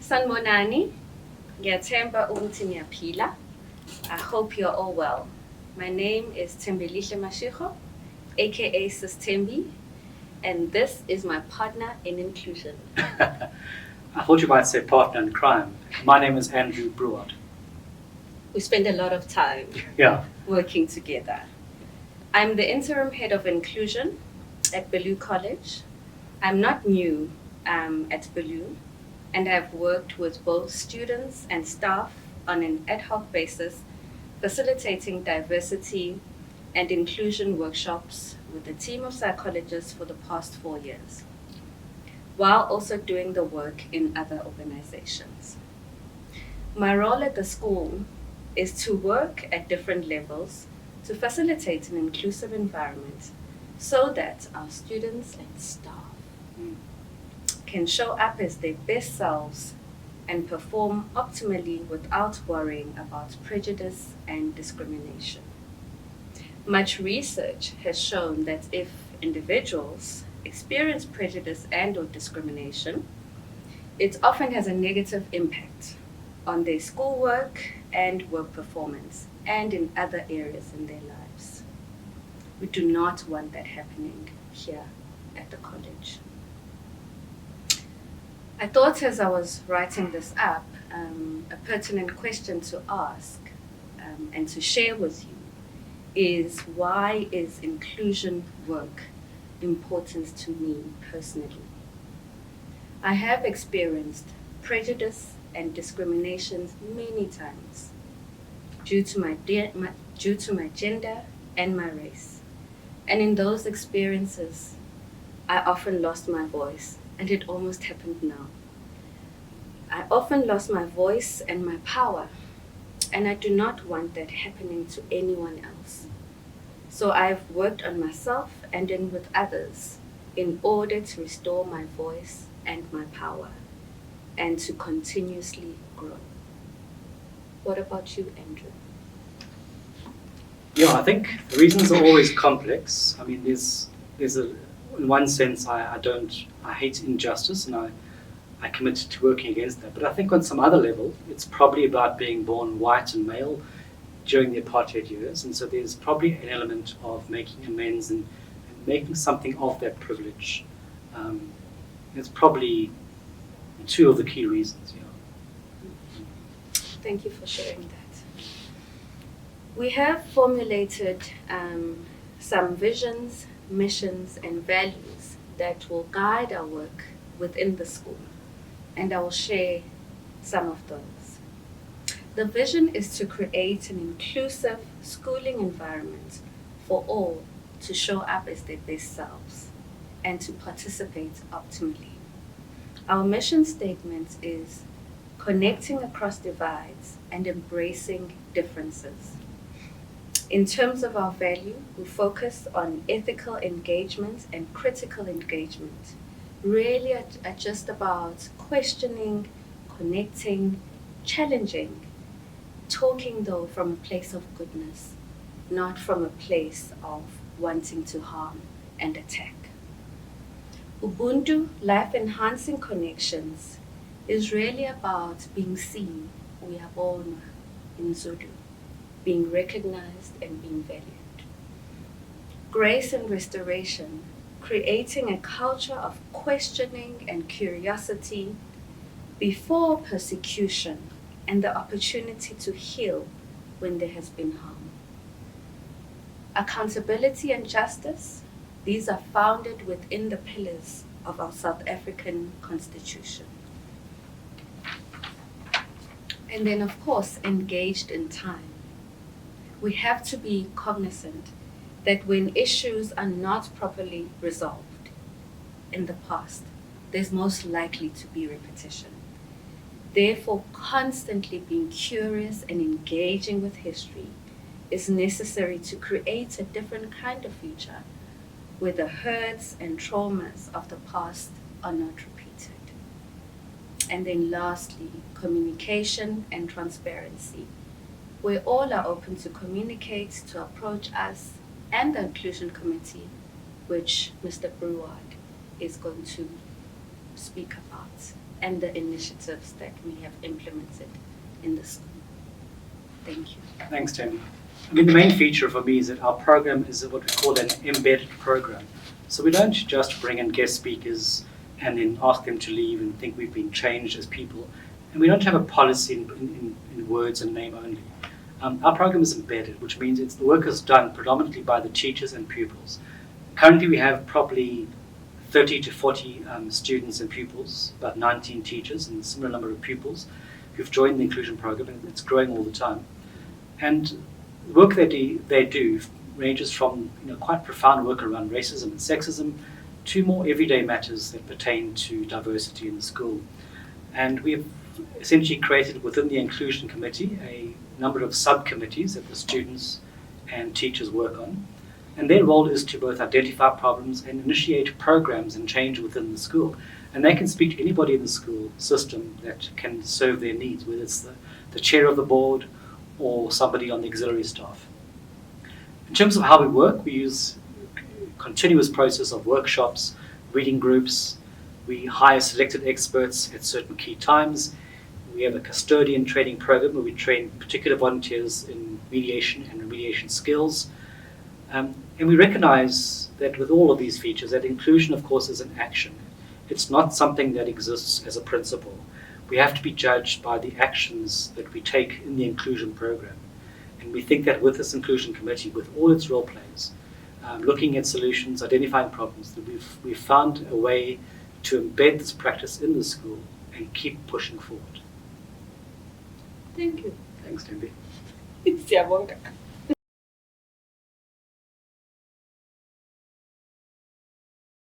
Sanmonani, ngiyathemba ukuthi niyaphila. I hope you're all well. My name is Thembelihle Mashiko, aka Sis Thembi, and this is my partner in inclusion. I thought you might say partner in crime. My name is Andrew Breward. We spend a lot of time working together. I'm the interim head of inclusion at Beaulieu College. I'm not new at Beaulieu, and I've worked with both students and staff on an ad hoc basis, facilitating diversity and inclusion workshops with a team of psychologists for the past 4 years, while also doing the work in other organizations. My role at the school is to work at different levels to facilitate an inclusive environment so that our students and staff can show up as their best selves and perform optimally without worrying about prejudice and discrimination. Much research has shown that if individuals experience prejudice and/or discrimination, it often has a negative impact on their schoolwork and work performance and in other areas in their lives. We do not want that happening here at the college. I thought as I was writing this up, a pertinent question to ask and to share with you is, why is inclusion work important to me personally? I have experienced prejudice and discrimination many times due to my gender and my race. And in those experiences, I often lost my voice. And it almost happened now. I often lost my voice and my power, and I do not want that happening to anyone else. So I've worked on myself and then with others in order to restore my voice and my power and to continuously grow. What about you, Andrew? Yeah, I think the reasons are always complex. I mean, there's in one sense, I hate injustice, and I commit to working against that. But I think on some other level, it's probably about being born white and male during the apartheid years, and so there's probably an element of making amends and making something of that privilege. It's probably two of the key reasons. Yeah. Thank you for sharing that. We have formulated some visions, missions, and values that will guide our work within the school, and I will share some of those. The vision is to create an inclusive schooling environment for all to show up as their best selves and to participate optimally. Our mission statement is connecting across divides and embracing differences. In terms of our value, we focus on ethical engagement and critical engagement. Really are just about questioning, connecting, challenging, talking though from a place of goodness, not from a place of wanting to harm and attack. Ubuntu, life-enhancing connections, is really about being seen, uyabonwa in Zulu, being recognized and being valued. Grace and restoration, creating a culture of questioning and curiosity before persecution and the opportunity to heal when there has been harm. Accountability and justice, these are founded within the pillars of our South African Constitution. And then, of course, engaged in time. We have to be cognizant that when issues are not properly resolved in the past, there's most likely to be repetition. Therefore, constantly being curious and engaging with history is necessary to create a different kind of future where the hurts and traumas of the past are not repeated. And then lastly, communication and transparency, where all are open to communicate, to approach us and the Inclusion Committee, which Mr. Breward is going to speak about and the initiatives that we have implemented in the school. Thank you. Thanks, Tammy. I mean, the main feature for me is that our program is what we call an embedded program. So we don't just bring in guest speakers and then ask them to leave and think we've been changed as people. And we don't have a policy in words and name only. Our program is embedded, which means the work is done predominantly by the teachers and pupils. Currently we have probably 30 to 40 students and pupils, about 19 teachers and a similar number of pupils who've joined the inclusion program, and it's growing all the time. And the work they do ranges from quite profound work around racism and sexism to more everyday matters that pertain to diversity in the school. And we've essentially created within the inclusion committee a number of subcommittees that the students and teachers work on. And their role is to both identify problems and initiate programs and change within the school. And they can speak to anybody in the school system that can serve their needs, whether it's the chair of the board or somebody on the auxiliary staff. In terms of how we work, we use a continuous process of workshops, reading groups. We hire selected experts at certain key times. We have a custodian training program where we train particular volunteers in mediation and remediation skills. And we recognize that with all of these features, that inclusion, of course, is an action. It's not something that exists as a principle. We have to be judged by the actions that we take in the inclusion program. And we think that with this inclusion committee, with all its role plays, looking at solutions, identifying problems, that we've found a way to embed this practice in the school and keep pushing forward. Thank you. Thanks, Tembi. Siyabonga.